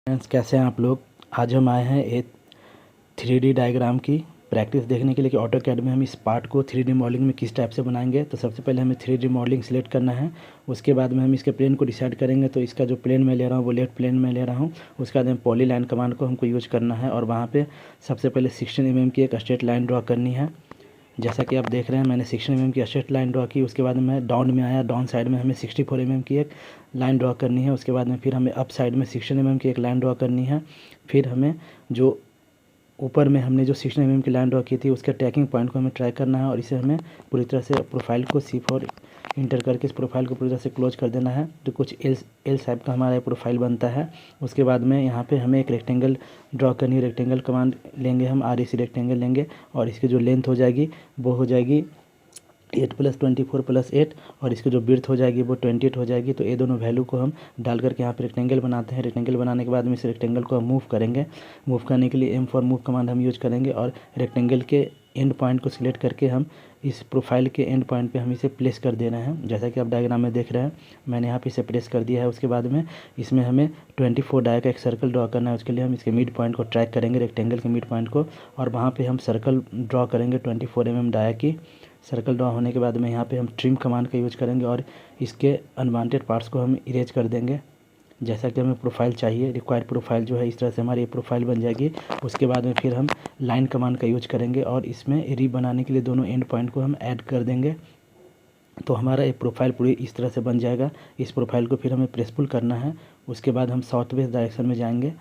Friends, कैसे हैं आप लोग। आज हम आए हैं एक 3D डायग्राम की प्रैक्टिस देखने के लिए कि ऑटोकैड में हम इस पार्ट को 3D मॉडलिंग में किस टाइप से बनाएंगे। तो सबसे पहले हमें 3D मॉडलिंग सिलेक्ट करना है। उसके बाद में हम इसके प्लेन को डिसाइड करेंगे। तो इसका जो प्लेन मैं ले रहा हूँ वो लेफ्ट प्लेन में ले रहा हूँ। उसके बाद में पॉलीलाइन कमांड को हमको यूज करना है और वहाँ पे सबसे पहले 16 mm की एक स्ट्रेट लाइन ड्रॉ करनी है। जैसा कि आप देख रहे हैं, मैंने 16 mm की स्ट्रेट लाइन ड्रॉ की। उसके बाद मैं डाउन में आया, डाउन साइड में हमें 64 mm की एक लाइन ड्रॉ करनी है। उसके बाद में फिर हमें अप साइड में 16 mm की एक लाइन ड्रॉ करनी है। फिर हमें जो ऊपर में हमने जो 16 mm की लाइन ड्रॉ की थी उसके ट्रैकिंग पॉइंट को हमें ट्रैक करना है और इसे हमें पूरी तरह से प्रोफाइल को C4 इंटर करके इस प्रोफाइल को पूरी तरह से क्लोज कर देना है। तो कुछ एल शेप का हमारा प्रोफाइल बनता है। उसके बाद में यहाँ पे हमें एक रेक्टेंगल ड्रॉ करनी है। रेक्टेंगल कमांड लेंगे हम, REC रेक्टेंगल लेंगे और इसकी जो लेंथ हो जाएगी वो हो जाएगी 8 + 24 + 8 और इसकी जो बिर्थ हो जाएगी वो 28 हो जाएगी। तो ये दोनों वैल्यू को हम डाल करके यहाँ पे रेक्टेंगल बनाते हैं। रेक्टेंगल बनाने के बाद में इस रेक्टेंगल को हम मूव करेंगे। मूव करने के लिए M फॉर मूव कमांड हम यूज करेंगे और रेक्टेंगल के एंड पॉइंट को सिलेक्ट करके हम इस प्रोफाइल के एंड पॉइंट पे हम इसे प्लेस कर देना है। जैसा कि आप डायग्राम में देख रहे हैं, मैंने यहाँ पे इसे प्लेस कर दिया है। उसके बाद में इसमें हमें 24 डाया का एक सर्कल ड्रॉ करना है। उसके लिए हम इसके मिड पॉइंट को ट्रैक करेंगे, रेक्टेंगल के मिड पॉइंट को, और वहाँ पे हम सर्कल ड्रॉ करेंगे 24 mm डाया की। सर्कल ड्रॉ होने के बाद में यहाँ पे हम ट्रिम कमांड का यूज करेंगे और इसके अनवांटेड पार्ट्स को हम इरेज कर देंगे। जैसा कि हमें प्रोफाइल चाहिए, रिक्वायर्ड प्रोफाइल जो है, इस तरह से हमारी ये प्रोफाइल बन जाएगी। उसके बाद में फिर हम लाइन कमांड का यूज करेंगे और इसमें री बनाने के लिए दोनों एंड पॉइंट को हम ऐड कर देंगे। तो हमारा ये प्रोफाइल पूरी इस तरह से बन जाएगा। इस प्रोफाइल को फिर हमें प्रेस पुल करना है। उसके बाद हम साउथ वेस्ट डायरेक्शन में जाएंगे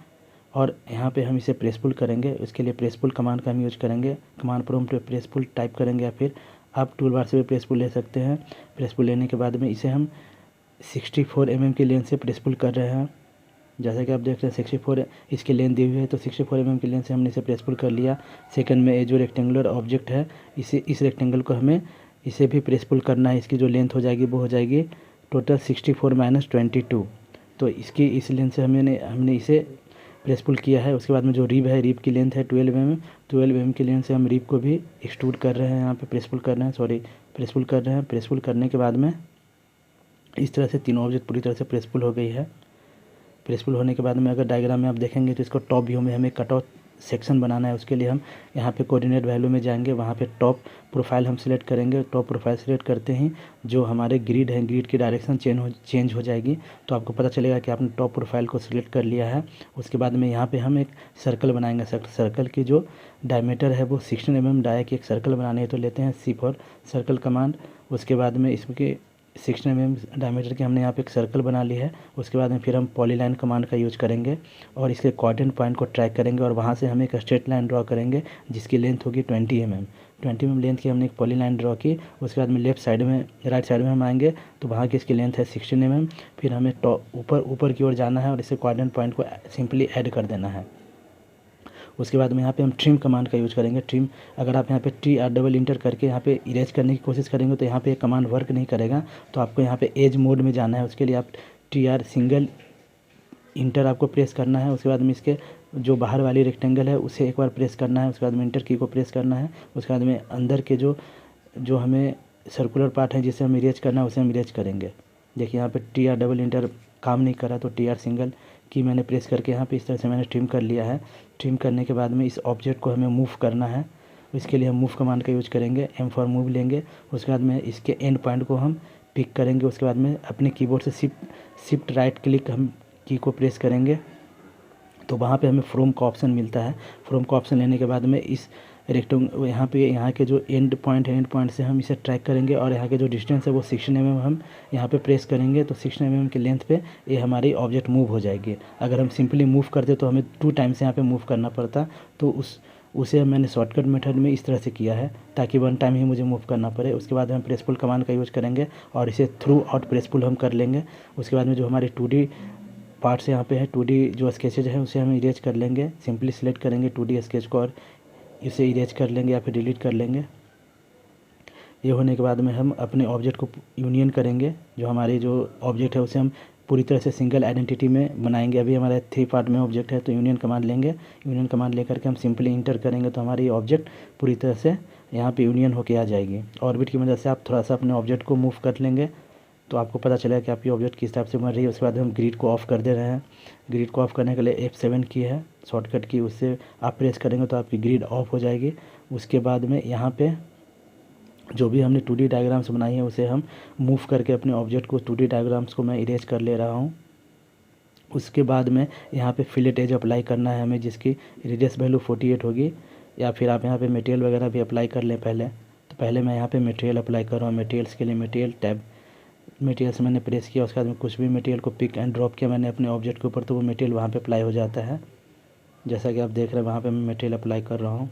और यहाँ पे हम इसे प्रेस पुल करेंगे। उसके लिए प्रेस पुल कमांड का हम यूज करेंगे। कमांड प्रॉम्प्ट पे प्रेस पुल टाइप करेंगे या फिर आप टूल बार से भी प्रेस पुल ले सकते हैं। प्रेस पुल लेने के बाद में इसे हम 64 mm की लेंथ से प्रेस पुल कर रहे हैं। जैसा कि आप देख रहे हैं 64 इसकी लेंथ दी हुई है, तो 64 mm की लेंथ से हमने इसे प्रेस पुल कर लिया। सेकंड में ये जो रेक्टेंगुलर ऑब्जेक्ट है, इस रेक्टेंगल को हमें इसे भी प्रेस पुल करना है। इसकी जो लेंथ हो जाएगी वो हो जाएगी टोटल 64 - 22। तो इसकी इस लेंथ से हमने इसे प्रेस पुल किया है। उसके बाद में जो रिब है, रिब की लेंथ है 12 mm। 12 mm की लेंथ से हम रिब को भी एक्सट्रूड कर रहे हैं, यहाँ पे प्रेस पुल कर रहे हैं, प्रेस पुल कर रहे हैं। प्रेस पुल करने के बाद में इस तरह से तीनों ऑब्जेक्ट पूरी तरह से प्रेस पुल हो गई है। प्रेस पुल होने के बाद में अगर डायग्राम में आप देखेंगे तो इसको टॉप व्यू में हमें कट ऑफ सेक्शन बनाना है। उसके लिए हम यहाँ पे कोऑर्डिनेट वैल्यू में जाएंगे, वहाँ पे टॉप प्रोफाइल हम सिलेक्ट करेंगे। टॉप प्रोफाइल सिलेक्ट करते ही जो हमारे ग्रिड है, ग्रिड की डायरेक्शन चेंज हो जाएगी। तो आपको पता चलेगा कि आपने टॉप प्रोफाइल को सिलेक्ट कर लिया है। उसके बाद में यहाँ पे हम एक सर्कल बनाएंगे। सर्कल की जो डायमीटर है वो 16 mm डाया की एक सर्कल बनानी है। तो लेते हैं C4 सर्कल कमांड। उसके बाद में इसके 16 mm डायमीटर की हमने यहाँ पे एक सर्कल बना ली है। उसके बाद में फिर हम पॉलीलाइन कमांड का यूज करेंगे और इसके कोऑर्डिनेट पॉइंट को ट्रैक करेंगे और वहाँ से हम एक स्ट्रेट लाइन ड्रॉ करेंगे जिसकी लेंथ होगी 20 mm। 20 mm लेंथ की हमने एक पॉलीलाइन ड्रॉ की। उसके बाद में लेफ्ट साइड में, राइट साइड में हम आएंगे तो वहाँ की इसकी लेंथ है 16 mm। फिर हमें ऊपर की ओर जाना है और इसे कोऑर्डिनेट पॉइंट को सिंपली ऐड कर देना है। उसके बाद में यहाँ पे हम ट्रिम कमांड का यूज करेंगे। ट्रिम, अगर आप यहाँ पे TR डबल इंटर करके यहाँ पे इरेज करने की कोशिश करेंगे तो यहाँ पे कमांड वर्क नहीं करेगा। तो आपको यहाँ पे एज मोड में जाना है। उसके लिए आप TR सिंगल इंटर आपको प्रेस करना है। उसके बाद में इसके जो बाहर वाली रेक्टेंगल है उसे एक बार प्रेस करना है। उसके बाद में इंटर की को प्रेस करना है। उसके बाद में अंदर के जो हमें सर्कुलर पार्ट है जिसे हम इरेज करना है उसे हम इरेज करेंगे। देखिए यहाँ पे TR डबल इंटर काम नहीं कर रहा, तो TR सिंगल की मैंने प्रेस करके यहाँ पे इस तरह से मैंने ट्रिम कर लिया है। ट्रिम करने के बाद में इस ऑब्जेक्ट को हमें मूव करना है। इसके लिए हम मूव कमांड का यूज करेंगे। M फॉर मूव लेंगे। उसके बाद में इसके एंड पॉइंट को हम पिक करेंगे। उसके बाद में अपने कीबोर्ड से शिफ्ट राइट क्लिक हम की को प्रेस करेंगे तो वहाँ पे हमें फ्रॉम का ऑप्शन मिलता है। फ्रॉम का ऑप्शन लेने के बाद में इस यहाँ के जो एंड पॉइंट है, एंड पॉइंट से हम इसे ट्रैक करेंगे और यहाँ के जो डिस्टेंस है वो 16 mm हम यहाँ पे प्रेस करेंगे। तो 16 mm की लेंथ पे ये हमारी ऑब्जेक्ट मूव हो जाएगी। अगर हम सिंपली मूव करते तो हमें 2 टाइम्स यहाँ पे मूव करना पड़ता। तो उसे मैंने शॉर्टकट मेथड में इस तरह से किया है ताकि 1 टाइम ही मुझे मूव करना पड़े। उसके बाद हम प्रेस पुल कमांड का यूज करेंगे और इसे थ्रू आउट प्रेस पुल हम कर लेंगे। उसके बाद में जो हमारी 2D पार्ट्स यहाँ पे है, 2D जो स्केचेज है उसे हम इरेज कर लेंगे। सिंपली सिलेक्ट करेंगे 2D स्केच को और इसे इरेज कर लेंगे या फिर डिलीट कर लेंगे। ये होने के बाद में हम अपने ऑब्जेक्ट को यूनियन करेंगे। जो हमारी जो ऑब्जेक्ट है उसे हम पूरी तरह से सिंगल आइडेंटिटी में बनाएंगे। अभी हमारा 3 पार्ट में ऑब्जेक्ट है तो यूनियन कमांड लेंगे। यूनियन कमांड लेकर के हम सिंपली इंटर करेंगे तो हमारी ऑब्जेक्ट पूरी तरह से यहाँ पे यूनियन होके आ जाएगी। ऑर्बिट की मदद से आप थोड़ा सा अपने ऑब्जेक्ट को मूव कर लेंगे तो आपको पता चलेगा कि आपकी ऑब्जेक्ट किस टाइप से बन रही है। उसके बाद हम ग्रिड को ऑफ़ कर दे रहे हैं। ग्रिड को ऑफ़ करने के लिए F7 की है शॉर्टकट की, उससे आप प्रेस करेंगे तो आपकी ग्रिड ऑफ हो जाएगी। उसके बाद में यहाँ पे जो भी हमने 2D डायग्राम्स बनाई है उसे हम मूव करके अपने ऑब्जेक्ट को 2D डायग्राम्स को मैं इरेज कर ले रहा हूँ। उसके बाद में यहाँ पे फिलेट एज अप्लाई करना है हमें, जिसकी रेडियस वैल्यू 48 होगी। या फिर आप यहाँ पे मटेरियल वगैरह भी अप्लाई कर लें पहले। तो पहले मैं यहाँ पे मटेरियल अप्लाई कर रहा हूँ। मटेरियल्स के लिए मटेरियल टैब, मटेरियल्स मैंने प्रेस किया। उसके बाद में कुछ भी मटेरियल को पिक एंड ड्रॉप किया मैंने अपने ऑब्जेक्ट के ऊपर, तो वो मटेरियल वहाँ पे अप्लाई हो जाता है। जैसा कि आप देख रहे हैं वहाँ पे मैं मटेरियल अप्लाई कर रहा हूँ।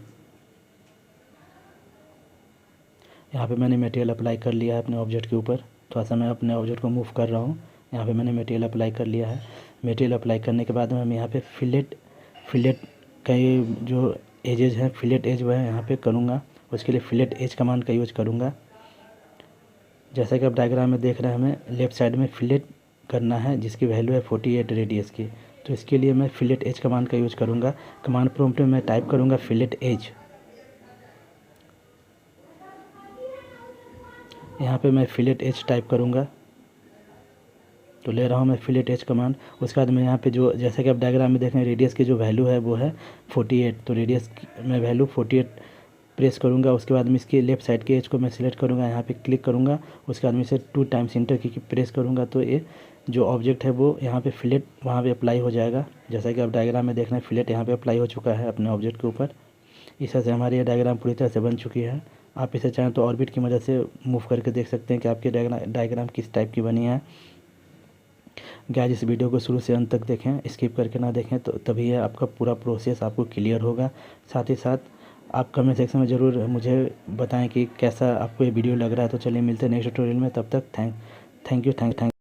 यहाँ पे मैंने मटेरियल अप्लाई कर लिया है अपने ऑब्जेक्ट के ऊपर। थोड़ा सा मैं अपने ऑब्जेक्ट को मूव कर रहा हूँ। यहाँ पे मैंने मटेरियल अप्लाई कर लिया है। मटेरियल अप्लाई करने के बाद में मैं यहाँ पे फिलेट का ये जो एजेस हैं, फिलेट एज वह यहाँ पे करूँगा। उसके लिए फिलेट एज कमांड का यूज करूँगा। जैसा कि आप डायग्राम में देख रहे हैं, हमें लेफ़्ट साइड में फिलेट करना है जिसकी वैल्यू है 48 रेडियस की। तो इसके लिए मैं फिलेट एज कमांड का यूज करूँगा। कमांड प्रॉम्प्ट में मैं टाइप करूँगा फिलेट एज। यहाँ पे मैं फिलेट एज टाइप करूँगा, तो ले रहा हूँ मैं फिलेट एज कमांड। उसके बाद मैं यहाँ पे जो, जैसा कि आप डायग्राम में देख रहे हैं, रेडियस की जो वैल्यू है वो है 48। तो रेडियस में वैल्यू 48 प्रेस करूँगा। उसके बाद में इसके लेफ़्ट साइड के एज को मैं सिलेक्ट करूँगा, यहाँ पे क्लिक करूँगा। उसके बाद में इसे 2 टाइम्स इंटर की प्रेस करूँगा, तो ये जो ऑब्जेक्ट है वो यहाँ पे फिलेट वहाँ पे अप्लाई हो जाएगा। जैसा कि आप डायग्राम में देख रहे हैं, फिलेट यहाँ पे अप्लाई हो चुका है अपने ऑब्जेक्ट के ऊपर। इस तरह से हमारी ये डायग्राम पूरी तरह से बन चुकी है। आप इसे चाहें तो ऑर्बिट की मदद से मूव करके देख सकते हैं कि आपकी डायग्राम किस टाइप की बनी है। गाइस, इस वीडियो को शुरू से अंत तक देखें, स्किप करके ना देखें, तो तभी है आपका पूरा प्रोसेस आपको क्लियर होगा। साथ ही साथ आप कमेंट सेक्शन में ज़रूर मुझे बताएं कि कैसा आपको ये वीडियो लग रहा है। तो चलिए मिलते हैं नेक्स्ट ट्यूटोरियल में। तब तक थैंक यू।